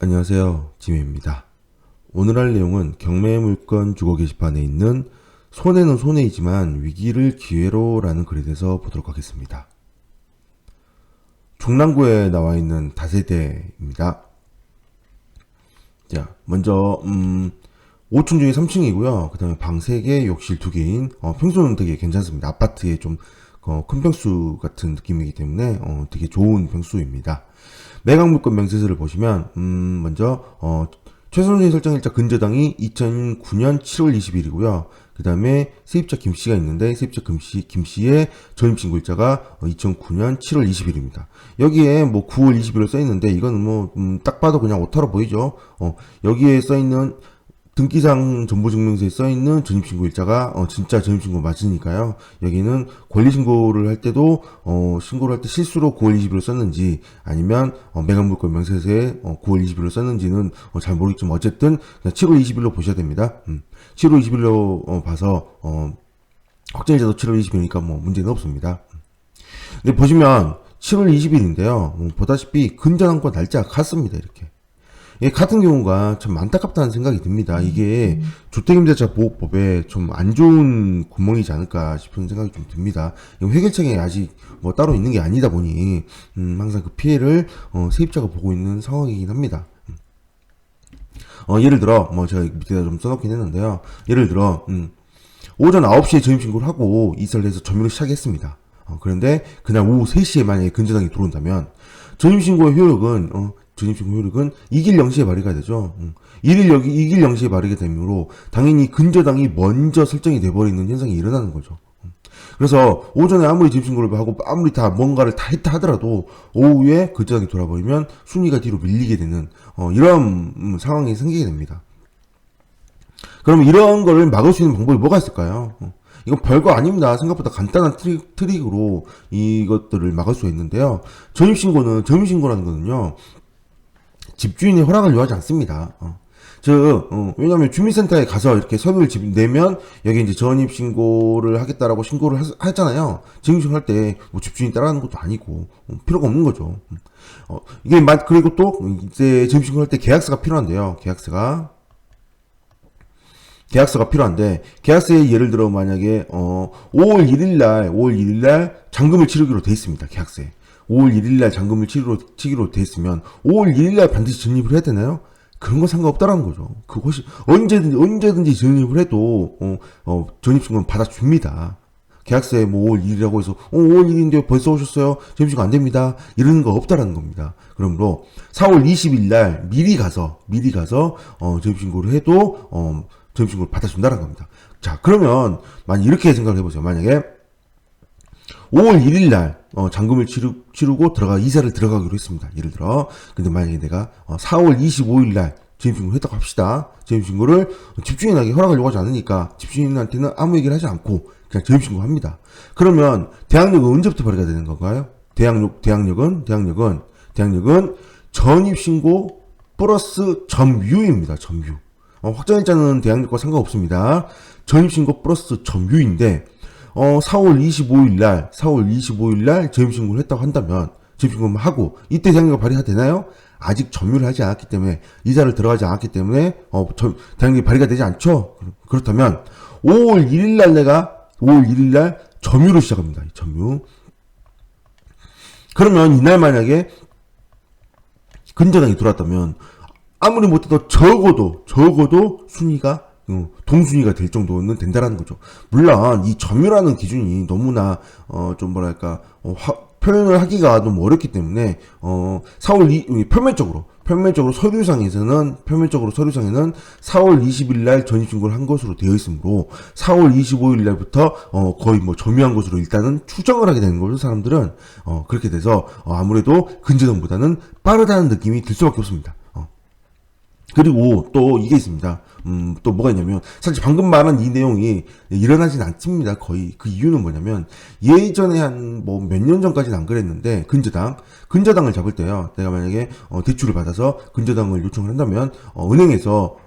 안녕하세요, 지메입니다. 오늘 할 내용은 경매물건 주거 게시판에 있는 손해는 손해이지만 위기를 기회로 라는 글에 대해서 보도록 하겠습니다. 중랑구에 나와 있는 다세대입니다. 자, 먼저 5층 중에 3층이고요. 그 다음에 방 3개, 욕실 2개인 평수는 되게 괜찮습니다. 아파트에 좀 큰 평수 같은 느낌이기 때문에 되게 좋은 평수입니다. 매각물건 명세서를 보시면 먼저 최선순위 설정일자 근저당이 2009년 7월 20일이고요. 그 다음에 세입자 김씨가 있는데 세입자 김씨의 전입신고일자가 2009년 7월 20일입니다. 여기에 뭐 9월 20일로 써있는데 이거는 뭐 딱 봐도 그냥 오타로 보이죠. 여기에 써있는 등기상 정보증명서에 써있는 전입신고일자가 진짜 전입신고 맞으니까요. 여기는 권리신고를 할 때도 신고를 할 때 실수로 9월 20일로 썼는지 아니면 매각물건 명세서에 9월 20일로 썼는지는 잘 모르겠지만 어쨌든 그냥 7월 20일로 보셔야 됩니다. 7월 20일로 봐서 확정일자도 7월 20일이니까 뭐 문제는 없습니다. 근데 보시면 7월 20일인데요. 보다시피 근저당권 날짜가 같습니다. 이렇게. 예, 같은 경우가 참 안타깝다는 생각이 듭니다. 이게 주택임대차 보호법에 좀 안 좋은 구멍이지 않을까 싶은 생각이 좀 듭니다. 해결책이 아직 뭐 따로 있는 게 아니다 보니 항상 그 피해를 세입자가 보고 있는 상황이긴 합니다. 예를 들어 뭐 제가 밑에다 좀 써놓긴 했는데요. 예를 들어 오전 9시에 전입신고를 하고 이사를 해서 점유를 시작했습니다. 그런데 그날 오후 3시에 만약에 근저당이 들어온다면 전입신고의 효력은 전입신고 효력은 이길 0시에 발휘가 되죠. 이길 0시에 발휘가 되므로 당연히 근저당이 먼저 설정이 돼버리는 현상이 일어나는 거죠. 그래서 오전에 아무리 전입신고를 하고 아무리 다 뭔가를 다 했다 하더라도 오후에 근저당이 돌아버리면 순위가 뒤로 밀리게 되는 이런 상황이 생기게 됩니다. 그럼 이런 걸 막을 수 있는 방법이 뭐가 있을까요? 이건 별거 아닙니다. 생각보다 간단한 트릭으로 이것들을 막을 수가 있는데요. 전입신고라는 거는요. 집주인의 허락을 요하지 않습니다. 왜냐면 주민센터에 가서 이렇게 서류를 내면 여기 이제 전입신고를 하겠다라고 신고를 했잖아요. 전입신고 할 때 뭐 집주인이 따라하는 것도 아니고 필요가 없는 거죠. 그리고 또 이제 전입신고 할 때 계약서가 필요한데요. 계약서가 필요한데 계약서에 예를 들어 만약에 5월 1일날 잔금을 치르기로 돼 있습니다. 계약서에 5월 1일날 잔금을 치기로 돼 있으면 5월 1일날 반드시 전입을 해야 되나요? 그런 건 상관없다라는 거죠. 그것이 언제든지 전입을 해도 전입신고는 받아줍니다. 계약서에 뭐 5월 1일이라고 해서 5월 1일인데 벌써 오셨어요? 전입신고 안 됩니다. 이러는 거 없다라는 겁니다. 그러므로 4월 20일 날 미리 가서 전입신고를 해도 전입신고를 받아준다는 겁니다. 자, 그러면 만약 이렇게 생각을 해보세요. 만약에 5월 1일 날 잔금을 치르고 이사를 들어가기로 했습니다. 예를 들어. 근데 만약에 내가 4월 25일 날 전입신고를 했다고 합시다. 전입신고를 집주인에게 허락을 요구하지 않으니까 집주인한테는 아무 얘기를 하지 않고 그냥 전입신고 합니다. 그러면 대항력은 언제부터 발휘가 되는 건가요? 대항력은 전입신고 플러스 점유입니다. 점유. 확정일자는 대항력과 상관없습니다. 전입신고 플러스 점유인데 4월 25일 날 전입신고를 했다고 한다면 전입신고만 하고 이때 대항력이 발휘가 되나요? 아직 점유를 하지 않았기 때문에 이사를 들어가지 않았기 때문에 대항력이 발휘가 되지 않죠. 그렇다면 5월 1일 날 점유를 시작합니다. 점유. 그러면 이날 만약에 근저당이 들어왔다면 아무리 못해도 적어도 순위가 동순위가 될 정도는 된다라는 거죠. 물론 이 점유라는 기준이 너무나 좀 뭐랄까 표현을 하기가 너무 어렵기 때문에 4월 표면적으로 서류상에는 4월 20일 날 전입신고를 한 것으로 되어 있으므로 4월 25일 날부터 거의 뭐 점유한 것으로 일단은 추정을 하게 되는 거죠. 사람들은 그렇게 돼서 아무래도 근저당보다는 빠르다는 느낌이 들 수밖에 없습니다. 그리고 또 이게 있습니다. 또 뭐가 있냐면 사실 방금 말한 이 내용이 일어나진 않습니다. 거의. 그 이유는 뭐냐면 예전에 한 뭐 몇 년 전까지는 안 그랬는데 근저당을 잡을 때요. 내가 만약에 대출을 받아서 근저당을 요청을 한다면 은행에서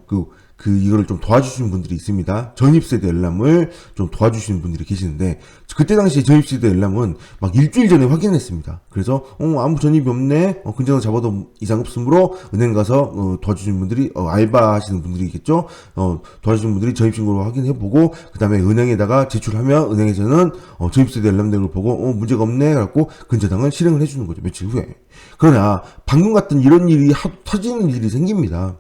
그 이거를 좀 도와주시는 분들이 있습니다. 전입세대 열람을 좀 도와주시는 분들이 계시는데, 그때 당시 전입세대 열람은 막 일주일 전에 확인했습니다. 그래서, 아무 전입이 없네, 근저당 잡아도 이상 없으므로 은행 가서, 도와주시는 분들이, 알바 하시는 분들이겠죠? 도와주시는 분들이 전입신고를 확인해보고, 그 다음에 은행에다가 제출하면, 은행에서는, 전입세대 열람된 걸 보고, 문제가 없네, 그래갖고, 근저당을 실행을 해주는 거죠. 며칠 후에. 그러나, 방금 같은 이런 일이 터지는 일이 생깁니다.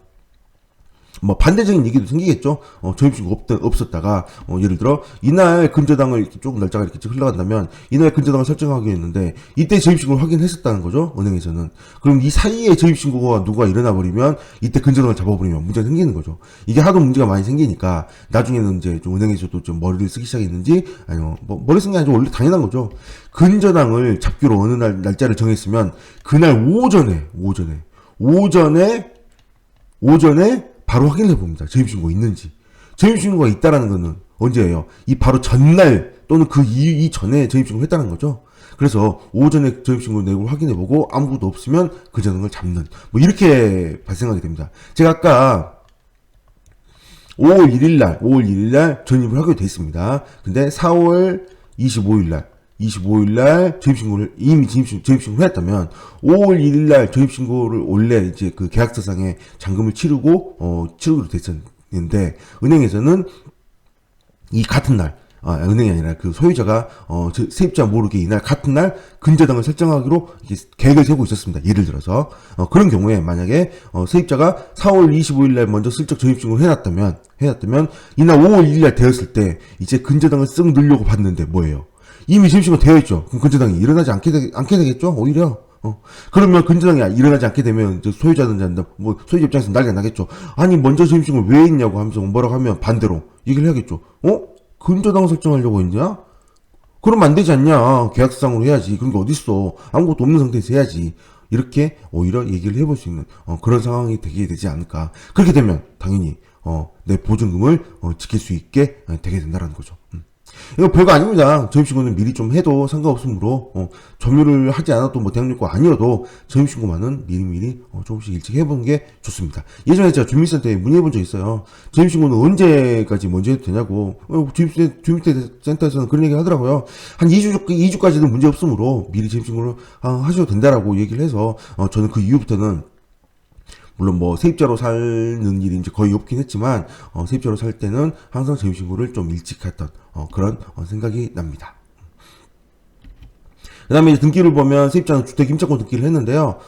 뭐 반대적인 얘기도 생기겠죠. 전입신고 없었다가 예를 들어 이날 근저당을 이렇게 조금 날짜가 이렇게 흘러간다면 이날 근저당을 설정하게 했는데 이때 전입신고를 확인했었다는 거죠. 은행에서는. 그럼 이 사이에 전입신고가 누가 일어나 버리면 이때 근저당을 잡아버리면 문제가 생기는 거죠. 이게 하도 문제가 많이 생기니까 나중에는 이제 좀 은행에서도 좀 머리를 쓰기 시작했는지 아니면 뭐 머리 쓴 게 아니고 원래 당연한 거죠. 근저당을 잡기로 어느 날짜를 정했으면 그날 오전에 바로 확인해 봅니다. 전입신고가 있는지. 전입신고가 있다라는 거는 언제예요? 이 바로 전날 또는 그 이전에 전입신고를 했다는 거죠. 그래서 오전에 전입신고 내역을 확인해 보고 아무것도 없으면 근저당을 잡는 뭐 이렇게 발생하게 됩니다. 제가 아까 5월 1일날 전입을 하게 돼 있습니다. 근데 4월 25일날 전입신고를 이미 전입신고를 했다면 5월 1일날 전입신고를 원래 이제 그 계약서상에 잔금을 치르기로 됐었는데 은행에서는 이 같은 날 은행이 아니라 그 소유자가 세입자 모르게 이날 같은 날 근저당을 설정하기로 계획을 세우고 있었습니다. 예를 들어서 그런 경우에 만약에 세입자가 4월 25일날 먼저 슬쩍 전입신고를 해놨다면 이날 5월 1일날 되었을 때 이제 근저당을 쓱 넣으려고 봤는데 뭐예요? 이미 전입신고가 되어 있죠. 그럼 근저당이 일어나지 않게 되겠죠? 오히려. 그러면 근저당이 일어나지 않게 되면 소유자는 뭐 소유자 입장에서 난리가 나겠죠. 아니 먼저 전입신고를 왜 했냐고 하면서 뭐라고 하면 반대로 얘기를 해야겠죠. 근저당 설정하려고 했냐? 그러면 안 되지 않냐? 계약서상으로 해야지. 그런 게 어딨어? 아무것도 없는 상태에서 해야지. 이렇게 오히려 얘기를 해볼 수 있는 그런 상황이 되게 되지 않을까. 그렇게 되면 당연히 내 보증금을 지킬 수 있게 되게 된다라는 거죠. 이거 별거 아닙니다. 전입신고는 미리 좀 해도 상관없으므로 점유를 하지 않아도 뭐 대학육고 아니어도 전입신고만은 미리미리 조금씩 일찍 해보는 게 좋습니다. 예전에 제가 주민센터에 문의해본 적 있어요. 전입신고는 언제까지 먼저 해도 되냐고. 주민센터에서는 그런 얘기 하더라고요. 한 2주까지는 문제 없으므로 미리 전입신고를 하셔도 된다라고 얘기를 해서 저는 그 이후부터는 물론 뭐 세입자로 사는 일이 이제 거의 없긴 했지만 세입자로 살 때는 항상 전입신고를 좀 일찍 했던 그런 생각이 납니다. 그 다음에 등기를 보면 세입자는 주택임차권 등기를 했는데요.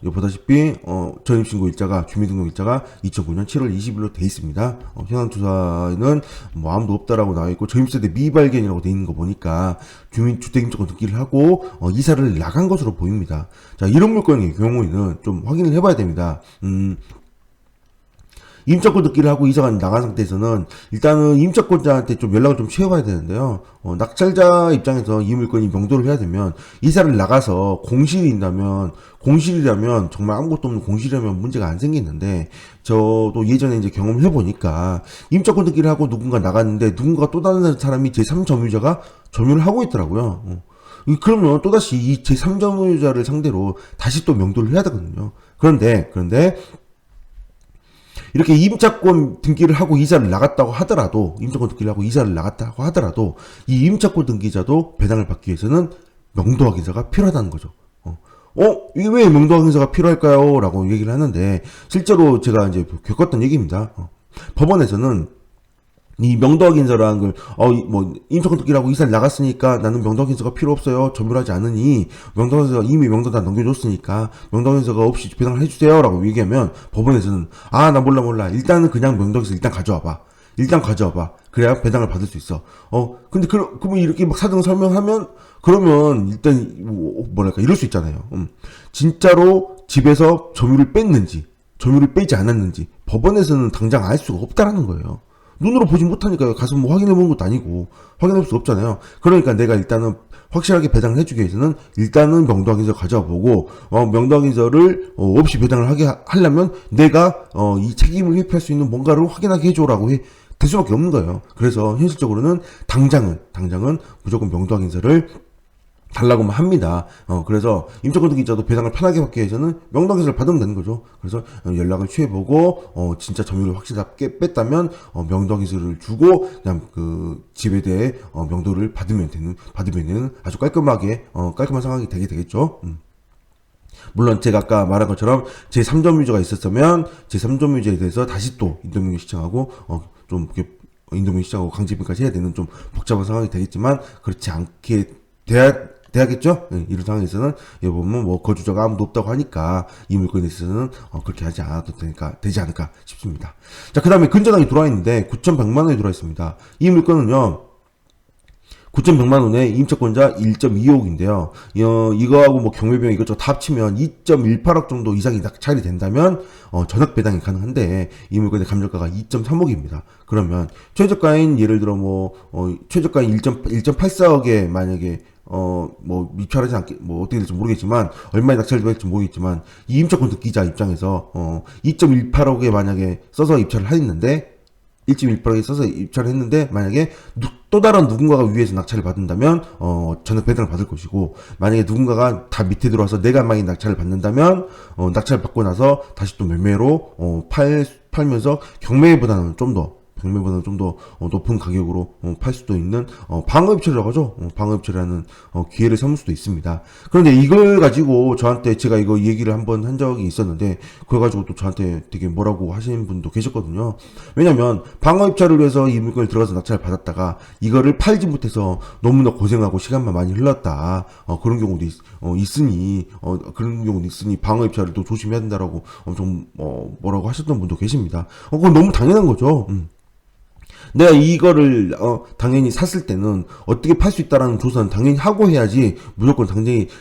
여기 보다시피 전입신고 일자가 주민등록 일자가 2009년 7월 20일로 돼 있습니다. 현황 조사에는 뭐 아무도 없다라고 나와 있고 전입세대 미발견이라고 돼 있는 거 보니까 주택임차권 등기를 하고 이사를 나간 것으로 보입니다. 자, 이런 물건의 경우에는 좀 확인을 해봐야 됩니다. 임차권 등기를 하고 이사가 나간 상태에서는 일단은 임차권자한테 좀 연락을 좀 취해봐야 되는데요. 낙찰자 입장에서 이 물건이 명도를 해야 되면 이사를 나가서 공실이라면 정말 아무것도 없는 공실이라면 문제가 안 생기는데 저도 예전에 이제 경험을 해보니까 임차권 등기를 하고 누군가 나갔는데 누군가 또 다른 사람이 제3점유자가 점유를 하고 있더라고요. 그러면 또다시 이 제3점유자를 상대로 다시 또 명도를 해야 되거든요. 그런데 이렇게 임차권 등기를 하고 이사를 나갔다고 하더라도 이 임차권 등기자도 배당을 받기 위해서는 명도 확인서가 필요하다는 거죠. 이게 왜 명도 확인서가 필요할까요? 라고 얘기를 하는데 실제로 제가 이제 겪었던 얘기입니다. 법원에서는 이 명도확인서라는 걸, 임차권 등기라고 이사를 나갔으니까 나는 명도확인서가 필요 없어요. 점유하지 않으니, 명도확인서가 이미 명도 다 넘겨줬으니까, 명도확인서가 없이 배당을 해주세요. 라고 얘기하면, 법원에서는, 나 몰라. 일단은 그냥 명도확인서 일단 가져와봐. 그래야 배당을 받을 수 있어. 근데 그러면 이렇게 막 사정 설명하면, 그러면 일단, 이럴 수 있잖아요. 진짜로 집에서 점유를 뺐는지, 점유를 빼지 않았는지, 법원에서는 당장 알 수가 없다라는 거예요. 눈으로 보지 못하니까요. 가서 뭐 확인해 보는 것도 아니고 확인할 수 없잖아요. 그러니까 내가 일단은 확실하게 배당을 해주기 위해서는 일단은 명도확인서 가져와 보고 명도확인서를 없이 배당을 하려면 내가 이 책임을 회피할 수 있는 뭔가를 확인하게 해줘라고 될 수밖에 없는 거예요. 그래서 현실적으로는 당장은 무조건 명도확인서를 달라고만 합니다. 그래서 임차권등기자도 배당을 편하게 받기 위해서는 명당에서 받으면 되는 거죠. 그래서 연락을 취해보고 진짜 점유율을 확실하게 뺐다면 명당기서를 주고 그냥 그 집에 대해 명도를 받으면은 아주 깔끔한 상황이 되겠죠. 물론 제가 아까 말한 것처럼 제3점 유저가 있었으면 제3점 유저에 대해서 다시 또 인도명령 시청하고 좀 이렇게 인도명령 시청하고 강제입금까지 해야 되는 좀 복잡한 상황이 되겠지만 그렇지 않게 돼야겠죠? 이런 상황에서는 보면 뭐 거주자가 아무도 없다고 하니까 이 물건에 있어서는 그렇게 하지 않아도 되지 않을까 싶습니다. 자, 그 다음에 근저당이 들어와 있는데 9,100만 원이 들어와 있습니다. 이 물건은요 9,100만 원에 임차권자 1.25억인데요. 이거하고 뭐 경매비용 이것저것 다 합치면 2.18억 정도 이상이 낙찰이 된다면 전액 배당이 가능한데 이 물건의 감정가가 2.3억입니다. 그러면 최저가인 예를 들어 최저가인 1.84억에 만약에 뭐 입찰하지 않게 뭐 어떻게 될지 모르겠지만 얼마에 낙찰될지 모르겠지만 이 임차권 등기자 입장에서 2.18억에 만약에 써서 입찰을 했는데 1.18억에 써서 입찰을 했는데 만약에 또 다른 누군가가 위에서 낙찰을 받는다면 전액 배당을 받을 것이고 만약에 누군가가 다 밑에 들어와서 내가 만약에 낙찰을 받는다면 낙찰을 받고 나서 다시 또 매매로 팔면서 경매보다는 좀 더 높은 가격으로 팔 수도 있는 방어입찰이라고 하죠. 방어입찰이라는 기회를 삼을 수도 있습니다. 그런데 이걸 가지고 저한테 제가 이거 얘기를 한번 한 적이 있었는데 그걸 가지고 또 저한테 되게 뭐라고 하시는 분도 계셨거든요. 왜냐면 방어입찰을 위해서 이 물건을 들어가서 낙찰을 받았다가 이거를 팔지 못해서 너무나 고생하고 시간만 많이 흘렀다. 그런 경우도 있으니 방어입찰을 또 조심해야 된다라고 엄청 뭐라고 하셨던 분도 계십니다. 그건 너무 당연한 거죠. 내가 이거를 당연히 샀을 때는 어떻게 팔 수 있다라는 조사는 당연히 하고 해야지 무조건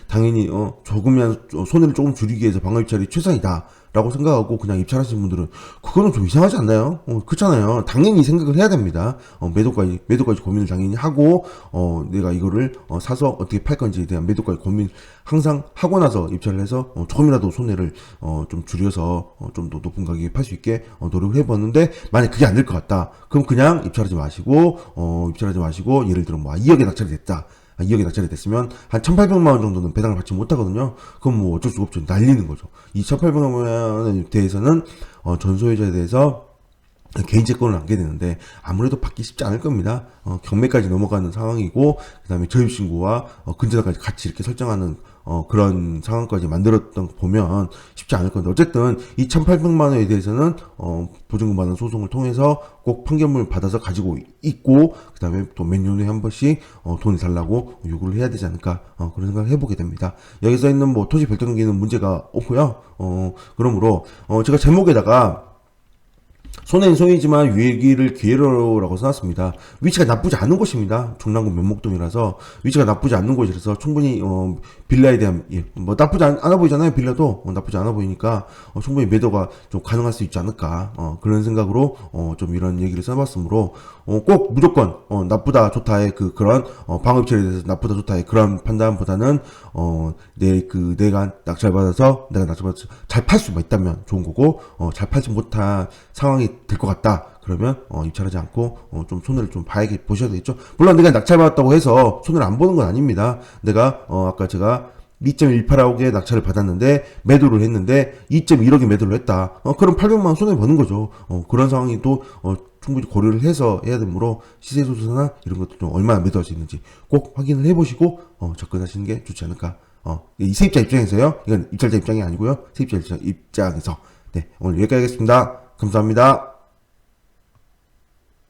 당연히 조금이라도 손해를 조금 줄이기 위해서 방어입찰이 최선이다 라고 생각하고 그냥 입찰하시는 분들은 그거는 좀 이상하지 않나요? 그렇잖아요. 당연히 생각을 해야 됩니다. 매도까지 고민을 당연히 하고 내가 이거를 사서 어떻게 팔 건지에 대한 매도까지 고민 항상 하고 나서 입찰을 해서 조금이라도 손해를 좀 줄여서 좀 더 높은 가격에 팔 수 있게 노력을 해봤는데 만약 그게 안 될 것 같다. 그럼 그냥 입찰하지 마시고 예를 들어 뭐 2억에 낙찰이 됐다. 2억에 낙찰이 됐으면 한 1,800만 원 정도는 배당을 받지 못하거든요. 그럼 뭐 어쩔 수가 없죠. 날리는 거죠. 이 1,800만 원에 대해서는 전소유자에 대해서 개인채권을 남게 되는데 아무래도 받기 쉽지 않을 겁니다. 경매까지 넘어가는 상황이고 그 다음에 저입신고와 근저당까지 같이 이렇게 설정하는 그런 상황까지 만들었던 거 보면 쉽지 않을 건데 어쨌든 이 1,800만 원에 대해서는 보증금 받는 소송을 통해서 꼭 판결문을 받아서 가지고 있고 그 다음에 또 몇 년에 한 번씩 돈을 달라고 요구를 해야 되지 않을까 그런 생각을 해보게 됩니다. 여기서 있는 뭐 토지 별도등기는 문제가 없고요. 그러므로 제가 제목에다가 손해는 손해지만 위기를 기회로라고 써놨습니다. 위치가 나쁘지 않은 곳입니다. 중랑구 면목동이라서 위치가 나쁘지 않은 곳이라서 충분히 빌라에 대한 뭐 나쁘지 않아 보이잖아요. 빌라도 나쁘지 않아 보이니까 충분히 매도가 좀 가능할 수 있지 않을까 그런 생각으로 좀 이런 얘기를 써봤으므로 꼭 무조건 나쁘다 좋다의 그런 방어입찰에 대해서 나쁘다 좋다의 그런 판단보다는 내가 낙찰받아서 잘 팔 수만 있다면 좋은 거고 잘 팔지 못한 상황이 될 것 같다. 그러면 입찰하지 않고 좀 손해를 좀 보셔야 되겠죠. 물론 내가 낙찰받았다고 해서 손해를 안 보는 건 아닙니다. 내가 아까 제가 2.18억에 낙찰을 받았는데 매도를 했는데 2.1억에 매도를 했다. 그럼 800만 원 손해 버는 거죠. 그런 상황이 또 충분히 고려를 해서 해야 되므로 시세조사나 이런 것도 좀 얼마나 매도할 수 있는지 꼭 확인을 해보시고 접근하시는 게 좋지 않을까. 이 세입자 입장에서요. 이건 입찰자 입장이 아니고요. 세입자 입장에서. 네, 오늘 여기까지 하겠습니다. 감사합니다.